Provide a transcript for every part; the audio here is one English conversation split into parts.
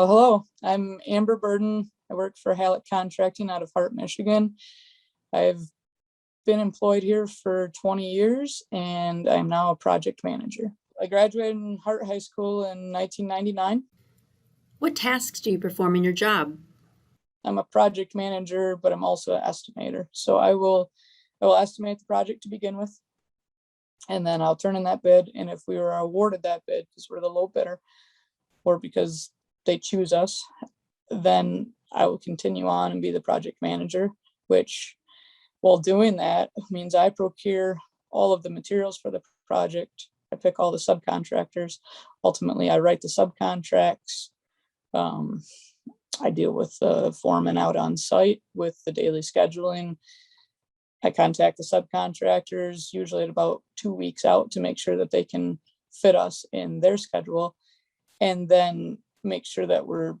Well, hello, I'm Amber Burden. I work for Hallack Contracting out of Hart, Michigan. I've been employed here for 20 years and I'm now a project manager. I graduated in Hart High School in 1999. What tasks do you perform in your job? I'm a project manager, but I'm also an estimator. So I will estimate the project to begin with, and then I'll turn in that bid. And if we were awarded that bid because we're the low bidder or because they choose us, then I will continue on and be the project manager, which while doing that means I procure all of the materials for the project. I pick all the subcontractors. Ultimately, I write the subcontracts. I deal with the foreman out on site with the daily scheduling. I contact the subcontractors usually at about 2 weeks out to make sure that they can fit us in their schedule, and then make sure that we're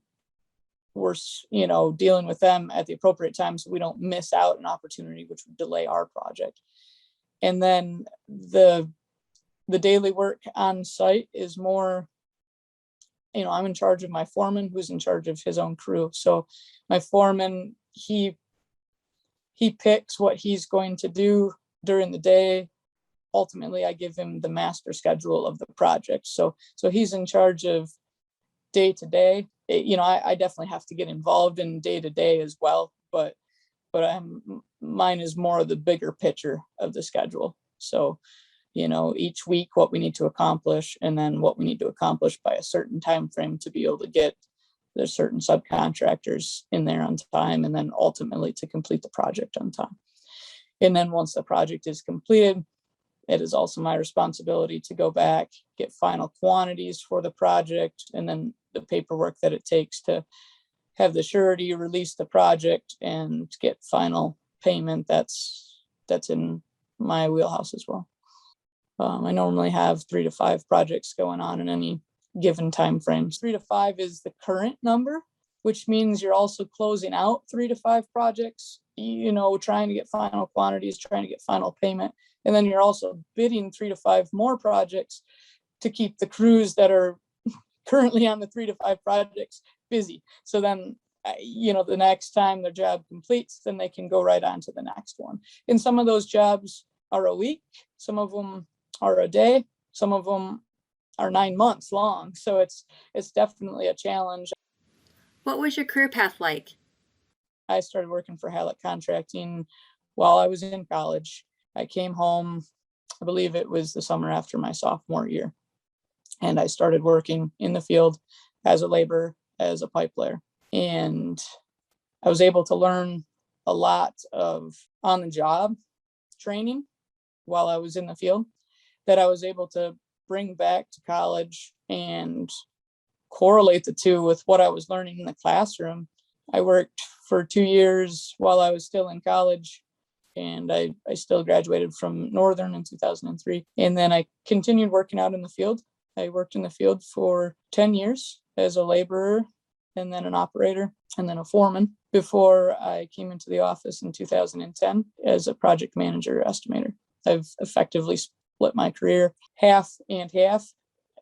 dealing with them at the appropriate time so we don't miss out an opportunity which would delay our project. And then the daily work on site is more, I'm in charge of my foreman, who's in charge of his own crew. So my foreman, he picks what he's going to do during the day. Ultimately, I give him the master schedule of the project. So he's in charge of day to day. I definitely have to get involved in day to day as well, but mine is more of the bigger picture of the schedule. So, each week what we need to accomplish, and then what we need to accomplish by a certain time frame to be able to get the certain subcontractors in there on time, and then ultimately to complete the project on time. And then once the project is completed, it is also my responsibility to go back, get final quantities for the project, and then the paperwork that it takes to have the surety release the project and get final payment. That's in my wheelhouse as well. I normally have 3 to 5 projects going on in any given time frames. 3 to 5 is the current number, which means you're also closing out 3 to 5 projects, trying to get final quantities, trying to get final payment. And then you're also bidding 3 to 5 more projects to keep the crews that are currently on the 3 to 5 projects busy. So then, the next time their job completes, then they can go right on to the next one. And some of those jobs are a week, some of them are a day, some of them are 9 months long. So it's definitely a challenge. What was your career path like? I started working for Hallack Contracting while I was in college. I came home, I believe it was the summer after my sophomore year, and I started working in the field as a laborer, as a pipe layer. And I was able to learn a lot of on-the-job training while I was in the field that I was able to bring back to college and correlate the two with what I was learning in the classroom. I worked for 2 years while I was still in college, and I still graduated from Northern in 2003. And then I continued working out in the field. I worked in the field for 10 years as a laborer, and then an operator, and then a foreman, before I came into the office in 2010 as a project manager estimator. I've effectively split my career half and half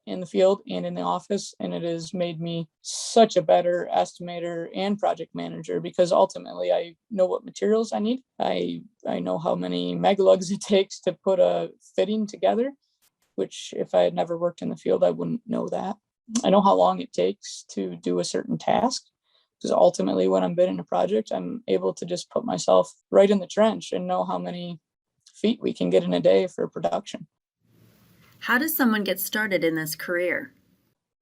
in the field and in the office, and it has made me such a better estimator and project manager because ultimately I know what materials I need. I know how many megalugs it takes to put a fitting together, which if I had never worked in the field, I wouldn't know that. I know how long it takes to do a certain task, because ultimately when I'm bidding a project, I'm able to just put myself right in the trench and know how many feet we can get in a day for production. How does someone get started in this career?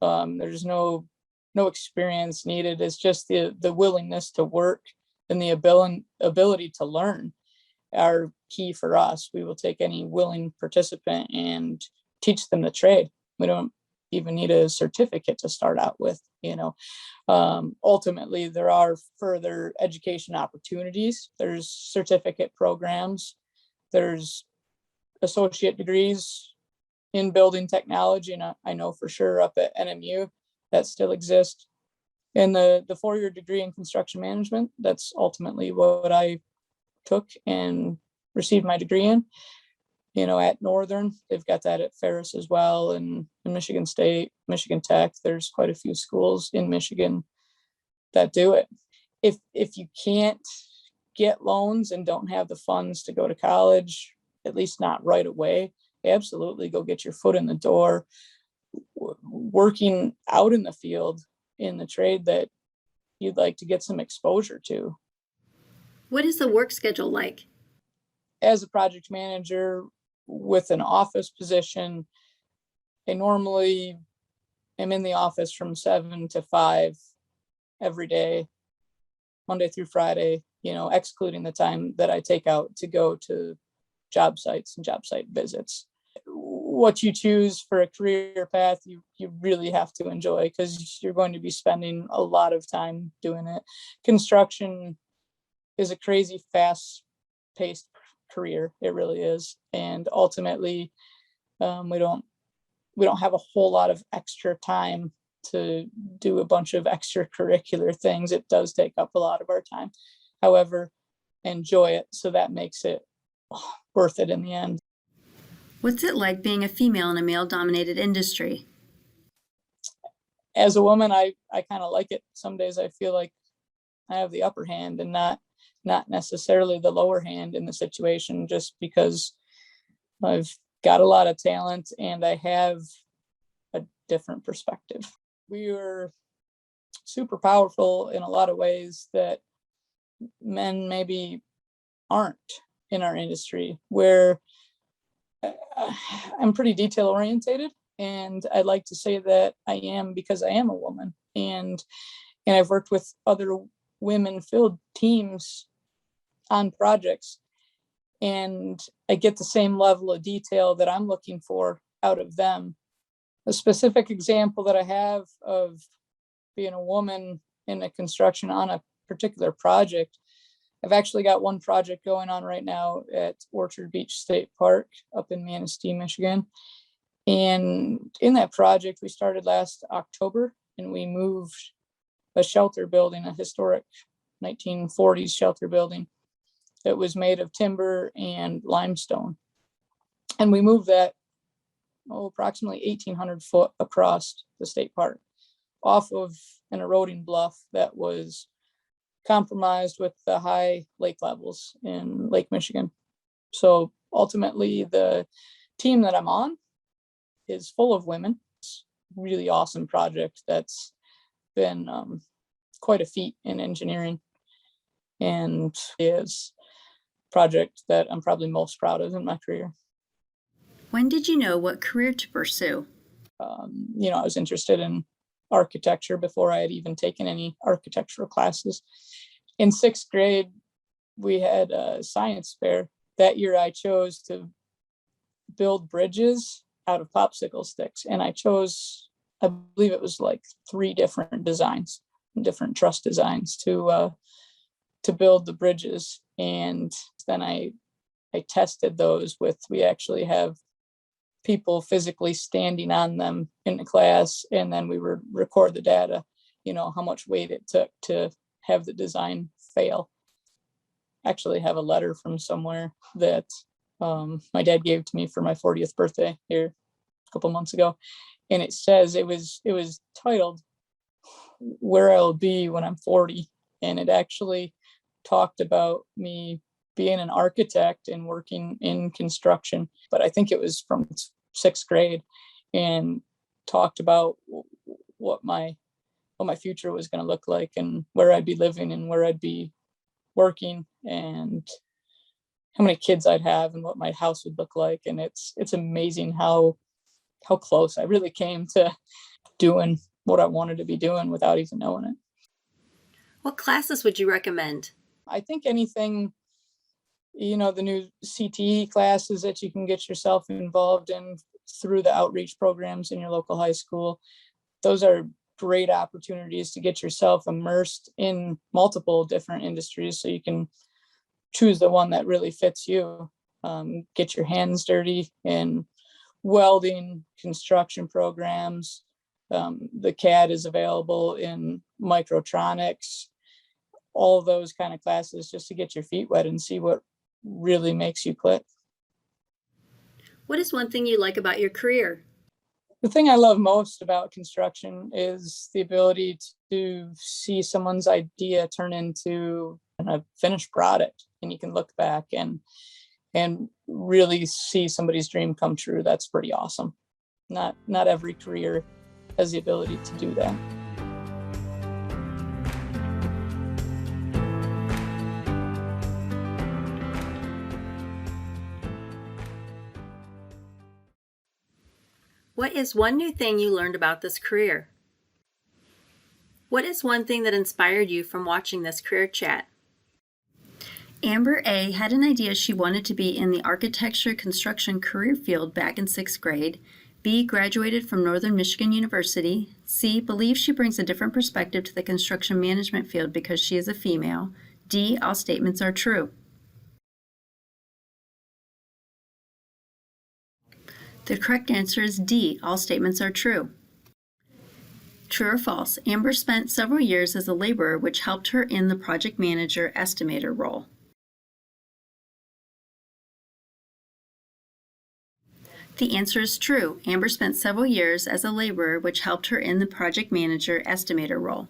There's no experience needed. It's just the willingness to work and the ability to learn are key for us. We will take any willing participant and teach them the trade. We don't even need a certificate to start out with. Ultimately, there are further education opportunities. There's certificate programs. There's associate degrees in building technology, and I know for sure up at NMU that still exists. And the 4-year degree in construction management, that's ultimately what I took and received my degree in. at Northern. They've got that at Ferris as well, and in Michigan State, Michigan Tech. There's quite a few schools in Michigan that do it. If you can't get loans and don't have the funds to go to college, at least not right away, absolutely go get your foot in the door, working out in the field in the trade that you'd like to get some exposure to. What is the work schedule like? As a project manager with an office position, I normally am in the office from 7 to 5 every day, Monday through Friday, excluding the time that I take out to go to job sites and job site visits. What you choose for a career path, you really have to enjoy, because you're going to be spending a lot of time doing it. Construction is a crazy fast-paced career. It really is. And ultimately, we don't have a whole lot of extra time to do a bunch of extracurricular things. It does take up a lot of our time. However, enjoy it. So that makes it worth it in the end. What's it like being a female in a male-dominated industry? As a woman, I kind of like it. Some days I feel like I have the upper hand and not necessarily the lower hand in the situation, just because I've got a lot of talent and I have a different perspective. We are super powerful in a lot of ways that men maybe aren't in our industry, where I'm pretty detail orientated, and I like to say that I am because I am a woman, and I've worked with other women filled teams on projects, and I get the same level of detail that I'm looking for out of them. A specific example that I have of being a woman in a construction on a particular project, I've actually got one project going on right now at Orchard Beach State Park up in Manistee, Michigan. And in that project, we started last October, and we moved a shelter building, a historic 1940s shelter building that was made of timber and limestone. And we moved that approximately 1,800 foot across the state park off of an eroding bluff that was compromised with the high lake levels in Lake Michigan. So ultimately, the team that I'm on is full of women. It's a really awesome project that's been quite a feat in engineering, and is a project that I'm probably most proud of in my career. When did you know what career to pursue? I was interested in architecture before I had even taken any architectural classes. In 6th grade, we had a science fair. That year, I chose to build bridges out of popsicle sticks, and I believe it was like 3 different designs, different truss designs to build the bridges. And then I tested those we actually have people physically standing on them in the class, and then we would record the data, how much weight it took to have the design fail. Actually have a letter from somewhere that my dad gave to me for my 40th birthday here a couple months ago, and it says it was titled "Where I'll Be When I'm 40," and it actually talked about me being an architect and working in construction. But I think it was from 6th grade, and talked about what my future was going to look like, and where I'd be living and where I'd be working, and how many kids I'd have and what my house would look like. And it's amazing how close I really came to doing what I wanted to be doing without even knowing it. What classes would you recommend? I think anything, the new CTE classes that you can get yourself involved in through the outreach programs in your local high school, those are great opportunities to get yourself immersed in multiple different industries, so you can choose the one that really fits you. Get your hands dirty in welding, construction programs. The CAD is available in microtronics, all those kind of classes, just to get your feet wet and see what really makes you click. What is one thing you like about your career? The thing I love most about construction is the ability to see someone's idea turn into a finished product, and you can look back and really see somebody's dream come true. That's pretty awesome. Not every career has the ability to do that. What is one new thing you learned about this career? What is one thing that inspired you from watching this career chat? Amber A. had an idea she wanted to be in the architecture construction career field back in 6th grade. B. graduated from Northern Michigan University. C. believes she brings a different perspective to the construction management field because she is a female. D. all statements are true. The correct answer is D. all statements are true. True or false? Amber spent several years as a laborer, which helped her in the project manager estimator role. The answer is true. Amber spent several years as a laborer, which helped her in the project manager estimator role.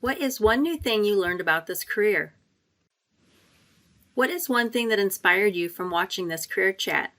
What is one new thing you learned about this career? What is one thing that inspired you from watching this career chat?